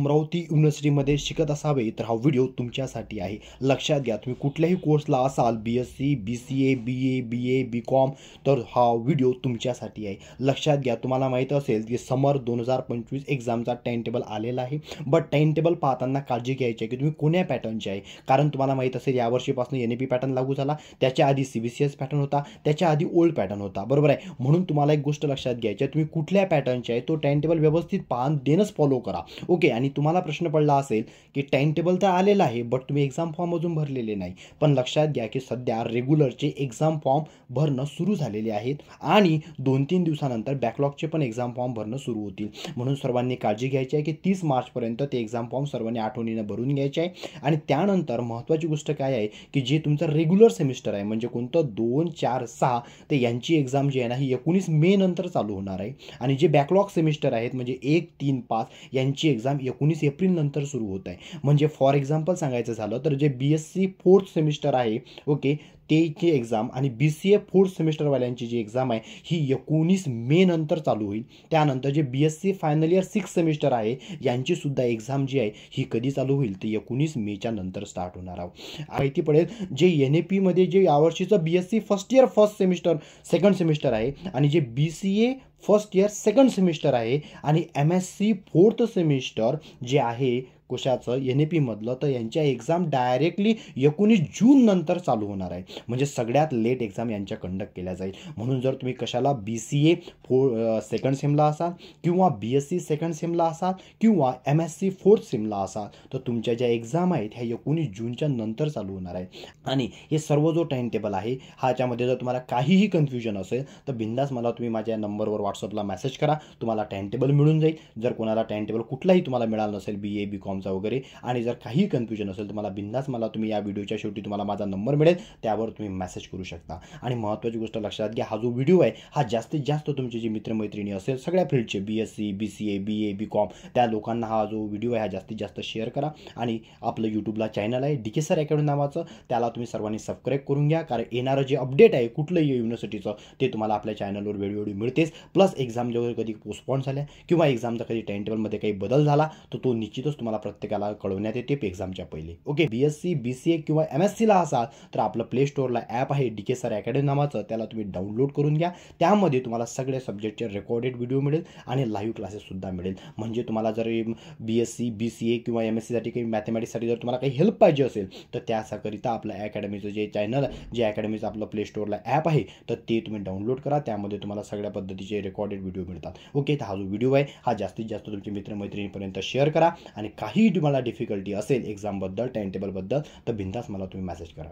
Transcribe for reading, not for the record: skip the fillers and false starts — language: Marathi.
अमरावती युनिव्हर्सिटीमध्ये शिकत असावे तर हा व्हिडिओ तुमच्यासाठी आहे। लक्षात घ्या, तुम्ही कुठल्याही कोर्सला असाल, BSc BCA BA BA BCom, तर हा व्हिडिओ तुमच्यासाठी आहे। लक्षात घ्या, तुम्हाला माहीत असेल की समर 2025 एक्झामचा टाइम टेबल आलेला आहे। बट टाइम टेबल पाहताना काळजी घ्यायची आहे की तुम्ही कोण्या पॅटर्नचे आहे, कारण तुम्हाला माहीत असेल यावर्षीपासून NAP पॅटर्न लागू झाला, त्याच्या आधी CBCS पॅटर्न होता, त्याच्या आधी ओल्ड पॅटर्न होता, बरोबर आहे। म्हणून तुम्हाला एक गोष्ट लक्षात घ्यायची आहे, तुम्ही कुठल्या पॅटर्नचे आहे तो टाइम टेबल व्यवस्थित पाहून देणंच फॉलो करा। ओके, आणि तुम्हाला प्रश्न पडला असेल की टाइम टेबल तर आलेला आहे बट तुम्ही एक्झाम फॉर्म अजून भरलेले नाही, पण लक्षात घ्या की सध्या रेग्युलरचे एक्झाम फॉर्म भरणं सुरू झालेले आहेत आणि 2-3 दिवसानंतर बॅकलॉगचे पण एक्झाम फॉर्म भरणं सुरू होतील। म्हणून सर्वांनी काळजी घ्यायची आहे की 30 मार्चपर्यंत ते एक्झाम फॉर्म सर्वांनी आठवणीनं भरून घ्यायचे आहे। आणि त्यानंतर महत्त्वाची गोष्ट काय आहे की जे तुमचं रेग्युलर सेमिस्टर आहे, म्हणजे कोणतं 2, 4, 6, ते यांची एक्झाम जी आहे ना ही 19 मे नंतर चालू होणार आहे। आणि जे बॅकलॉग सेमिस्टर आहेत म्हणजे 1, 3, 5 यांची एक्झाम 19 एप्रिल नंतर सुरू होत आहे। म्हणजे फॉर एक्झाम्पल सांगायचं झालं तर जे BSc 4th सेमिस्टर आहे, ओके, तेची एक्झाम आणि BCA 4th सेमिस्टरवाल्यांची जी एक्झाम आहे ही 19 मे नंतर चालू होईल। त्यानंतर जे BSc final year 6th semester आहे यांची सुद्धा एक्झाम जी आहे ही कधी चालू होईल, ते 19 मेच्या नंतर स्टार्ट होणार आहे। माहिती पडेल जे NAP मध्ये जे यावर्षीचं BSc first year first semester second semester आहे आणि जे BCA first year second semester आहे आणि MSc 4th सेमिस्टर जे आहे कशाचं NAP मधलं, तर यांच्या एक्झाम डायरेक्टली 19 जून नंतर चालू होणार आहे। म्हणजे सगळ्यात लेट एक्झाम यांच्या कंडक्ट केल्या जाईल। म्हणून जर तुम्ही कशाला BCA सेकंड सेमला असाल किंवा BSc सेकंड सेमला असाल किंवा MSc 4th सेमला असाल तर तुमच्या ज्या एक्झाम आहेत ह्या 19 जूनच्या नंतर चालू होणार आहे। आणि हे सर्व जो टाइम टेबल आहे ह्याच्यामध्ये जर तुम्हाला काहीही कन्फ्युजन असेल तर बिंदास मला तुम्ही माझ्या नंबरवर व्हॉट्सअपला मेसेज करा, तुम्हाला टाइम टेबल मिळून जाईल। जर कोणाला टाइम टेबल कुठलाही तुम्हाला मिळालं नसेल BA BCom वगैरे आणि जर काही कन्फ्युजन असेल तर मला बिंदास मला तुम्ही या व्हिडिओच्या शेवटी तुम्हाला माझा नंबर मिळेल, त्यावर तुम्ही मेसेज करू शकता। आणि महत्त्वाची गोष्ट लक्षात घ्या, हा जो व्हिडिओ आहे हा जास्तीत जास्त तुमचे जे मित्रमैत्रिणी असेल सगळ्या फील्डचे BSc BCA BA BCom त्या लोकांना हा जो व्हिडिओ आहे हा जास्तीत जास्त शेअर करा। आणि आपलं यूट्यूबला चॅनल आहे DK सर अकॅडमी नावाचं, त्याला तुम्ही सर्वांनी सबस्क्राईब करून घ्या, कारण येणारं जे अपडेट आहे कुठलंही युनिव्हर्सिटीचं ते तुम्हाला आपल्या चॅनलवर वेळोवेळी मिळतेच। प्लस एक्झाम जेव्हा कधी पोस्टपोन झाल्या किंवा एक्झामचा कधी टाइम टेबलमध्ये काही बदल झाला तर तो निश्चितच तुम्हाला प्रत्येकाला कळवण्यात येते एक्झामच्या पहिले। ओके, BSc BCA किंवा MScला असाल तर आपलं प्ले स्टोअरला ॲप आहे DK सर अकॅडमी नावाचं, त्याला तुम्ही डाउनलोड करून घ्या। त्यामध्ये तुम्हाला सगळे सब्जेक्टचे रेकॉर्डेड व्हिडिओ मिळेल आणि लाईव्ह क्लासेससुद्धा मिळेल। म्हणजे तुम्हाला जर BSc BCA किंवा MScसाठी काही मॅथमॅटिक्ससाठी जर तुम्हाला काही हेल्प पाहिजे असेल तर त्याकरिता आपलं अकॅडमीचं जे चॅनल जे अकॅडमीचं आपलं प्ले स्टोअरला ॲप आहे तर ते तुम्ही डाउनलोड करा, त्यामध्ये तुम्हाला सगळ्या पद्धतीचे रेकॉर्डेड व्हिडिओ मिळतात। ओके, तर हा जो व्हिडिओ आहे हा जास्तीत जास्त तुमच्या मित्रमैत्रिणींपर्यंत शेअर करा आणि काही तुम्हाला डिफिकल्टी असेल एक्झामबद्दल टाइम टेबलबद्दल तर बिंदास मला तुम्ही मेसेज करा।